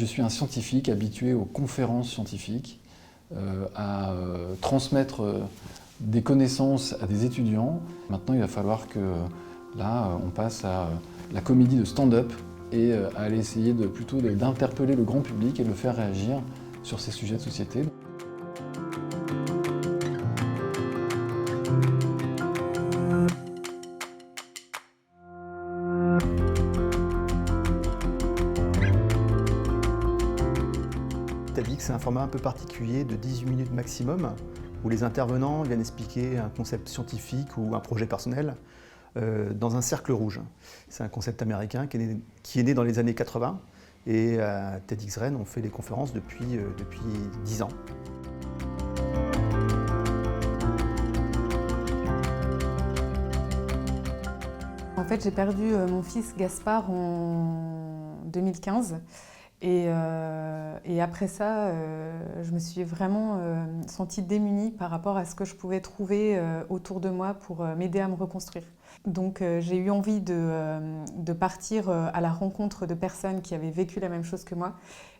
Je suis un scientifique habitué aux conférences scientifiques, à transmettre des connaissances à des étudiants. Maintenant, il va falloir que là, on passe à la comédie de stand-up et à aller essayer plutôt d'interpeller le grand public et de le faire réagir sur ces sujets de société. TEDx, c'est un format un peu particulier de 18 minutes maximum, où les intervenants viennent expliquer un concept scientifique ou un projet personnel dans un cercle rouge. C'est un concept américain qui est né dans les années 80, et à TEDx Rennes, on fait des conférences depuis 10 ans. En fait, j'ai perdu mon fils Gaspard en 2015. Et après ça, je me suis vraiment sentie démunie par rapport à ce que je pouvais trouver autour de moi pour m'aider à me reconstruire. Donc j'ai eu envie de partir à la rencontre de personnes qui avaient vécu la même chose que moi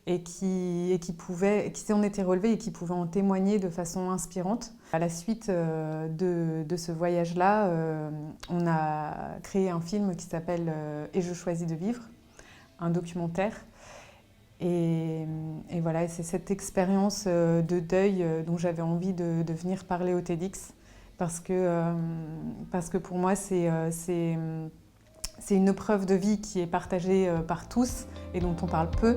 et qui s'en étaient relevées et qui pouvaient en témoigner de façon inspirante. À la suite de ce voyage-là, on a créé un film qui s'appelle « Et je choisis de vivre », un documentaire. Et voilà, c'est cette expérience de deuil dont j'avais envie de venir parler au TEDx, parce que pour moi, c'est une épreuve de vie qui est partagée par tous et dont on parle peu.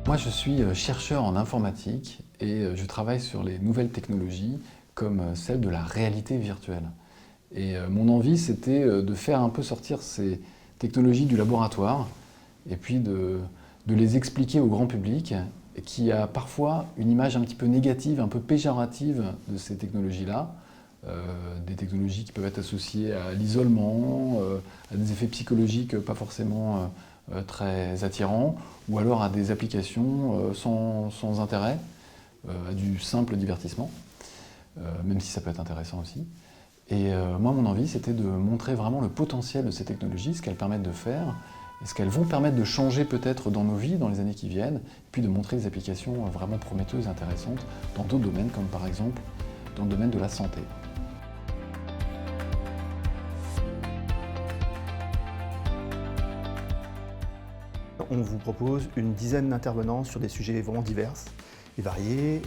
Moi, je suis chercheur en informatique et je travaille sur les nouvelles technologies comme celle de la réalité virtuelle. Et mon envie, c'était de faire un peu sortir ces technologies du laboratoire et puis de les expliquer au grand public qui a parfois une image un petit peu négative, un peu péjorative de ces technologies-là. Des technologies qui peuvent être associées à l'isolement, à des effets psychologiques pas forcément très attirants, ou alors à des applications sans intérêt, à du simple divertissement, même si ça peut être intéressant aussi. Et moi, mon envie, c'était de montrer vraiment le potentiel de ces technologies, ce qu'elles permettent de faire, et ce qu'elles vont permettre de changer peut-être dans nos vies dans les années qui viennent, et puis de montrer des applications vraiment prometteuses, intéressantes, dans d'autres domaines, comme par exemple dans le domaine de la santé. On vous propose une dizaine d'intervenants sur des sujets vraiment divers et variés,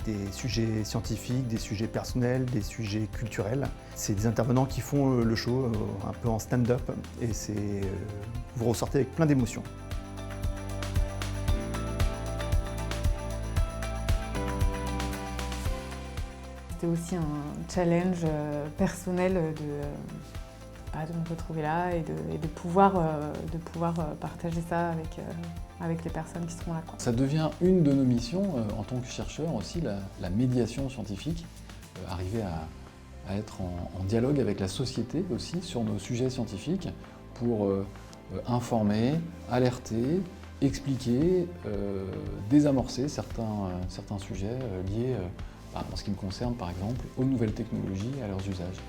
des sujets scientifiques, des sujets personnels, des sujets culturels. C'est des intervenants qui font le show un peu en stand-up et vous ressortez avec plein d'émotions. C'était aussi un challenge personnel de me retrouver là et de pouvoir partager ça avec les personnes qui seront là. Ça devient une de nos missions en tant que chercheur aussi, la médiation scientifique, arriver à être en dialogue avec la société aussi sur nos sujets scientifiques pour informer, alerter, expliquer, désamorcer certains sujets liés, en ce qui me concerne par exemple, aux nouvelles technologies et à leurs usages.